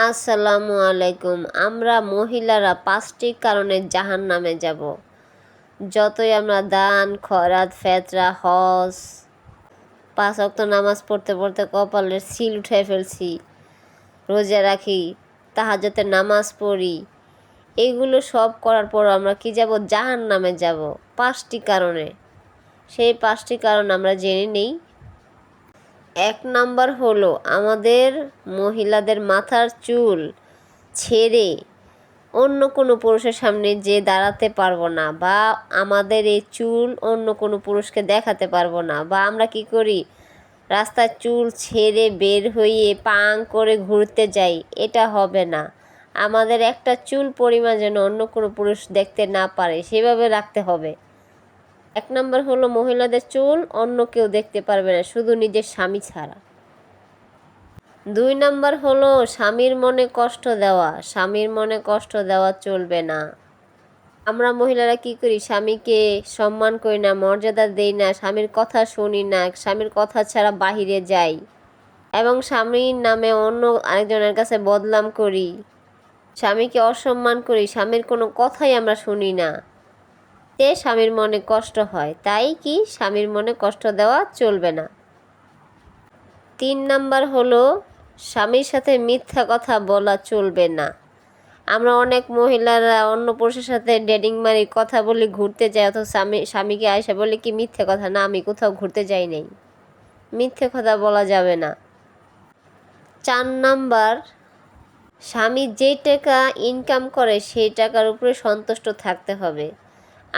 আসসালামু আলাইকুম। আমরা মহিলারা ৫টি কারণে জাহান্নামে যাব। যতই আমরা দান, খয়রাত, ফেতরা, হজ, ৫ ওয়াক্ত নামাজ পড়তে পড়তে কপালের সিল উঠে ফেলছি, রোজা রাখি, তাহাজ্জুদের নামাজ পড়ি, এগুলো সব করার পর আমরা কি যাব? জাহান্নামে যাব ৫টি কারণে। সেই ৫টি কারণ আমরা জেনে নেই। ১ নাম্বার হলো আমাদের মহিলাদের মাথার চুল ছেড়ে অন্য কোনো পুরুষের সামনে যে দাঁড়াতে পারবো না, বা আমাদের এই চুল অন্য কোনো পুরুষকে দেখাতে পারবো না, বা আমরা কি করি রাস্তায় চুল ছেড়ে বের হয়ে পাং করে ঘুরতে যাই, এটা হবে না। আমাদের একটা চুল পরিমাণ যেন অন্য কোনো পুরুষ দেখতে না পারে সেভাবে রাখতে হবে। ১ নম্বর হলো মহিলাদের চুল অন্য কেউ দেখতে পারবে না, শুধু নিজের স্বামী ছাড়া। ২ নম্বর হলো স্বামীর মনে কষ্ট দেওয়া। স্বামীর মনে কষ্ট দেওয়া চলবে না। আমরা মহিলারা কি করি? স্বামীকে সম্মান করি না, মর্যাদা দেই না, স্বামীর কথা শুনি না, স্বামীর কথা ছাড়া বাহিরে যাই এবং স্বামীর নামে অন্য আরেকজনের কাছে বদনাম করি, স্বামীকে অসম্মান করি, স্বামীর কোনো কথাই আমরা শুনি না। স্বামীর মনে কষ্ট হয়, তাই কি স্বামীর মনে কষ্ট দেওয়া চলবে না। ৩ নাম্বার হলো স্বামীর সাথে মিথ্যা কথা বলা চলবে না। আমরা অনেক মহিলারা অন্য পুরুষের সাথে ডেটিং মারি, কথা বলি, ঘুরতে যাই, অথচ স্বামীকে আয়সা বলে কি মিথ্যে কথা, না আমি কোথাও ঘুরতে যাই নাই। মিথ্যে কথা বলা যাবে না। ৪ নাম্বার, স্বামী যে টাকা ইনকাম করে সেই টাকার উপরে সন্তুষ্ট থাকতে হবে।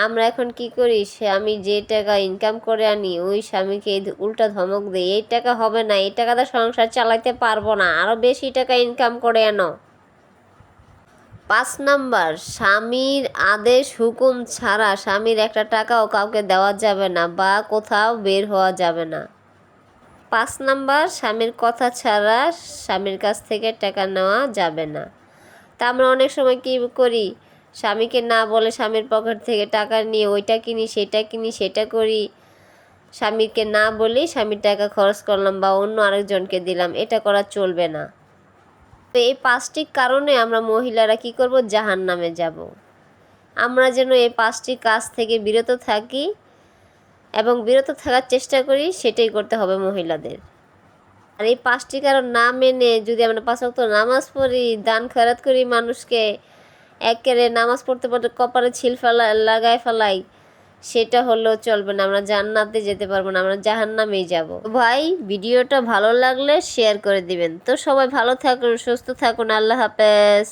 আমরা এখন কি করি? স্বামী যে টাকা ইনকাম করে আনি ওই স্বামীকে উল্টা ধমক দিই, এই টাকা হবে না, এই টাকাতে সংসার চালাতে পারবো না, আরও বেশি টাকা ইনকাম করে আনো। ৫ নাম্বার, স্বামীর আদেশ হুকুম ছাড়া স্বামীর একটা টাকাও কাউকে দেওয়া যাবে না বা কোথাও বের হওয়া যাবে না। ৫ নাম্বার, স্বামীর কথা ছাড়া স্বামীর কাছ থেকে টাকা নেওয়া যাবে না। তা আমরা অনেক সময় কী করি? স্বামীকে না বলে স্বামীর পকেট থেকে টাকা নিয়ে ওইটা কিনি, সেটা কিনি, সেটা করি। স্বামীকে না বলেই স্বামীর টাকা খরচ করলাম বা অন্য আরেকজনকে দিলাম, এটা করা চলবে না। তো এই ৫টি কারণে আমরা মহিলারা কি করব? জাহান্নামে যাব। আমরা যেন এই ৫টি কাজ থেকে বিরত থাকি এবং বিরত থাকার চেষ্টা করি, সেটাই করতে হবে মহিলাদের। আর এই ৫টি কারণ না মেনে যদি আমরা ৫ ওয়াক্ত নামাজ পড়ি, দান খয়রাত করি, মানুষকে একেবারে নামাজ পড়তে পড়তে কপালে ছিল লাগায় ফেলাই, সেটা হলেও চলবে না। আমরা জান্নাতে যেতে পারবো না, আমরা জাহান্নামেই যাব। ভাই, ভিডিওটা ভালো লাগলে শেয়ার করে দিবেন। তো সবাই ভালো থাকুন, সুস্থ থাকুন। আল্লাহ হাফেজ।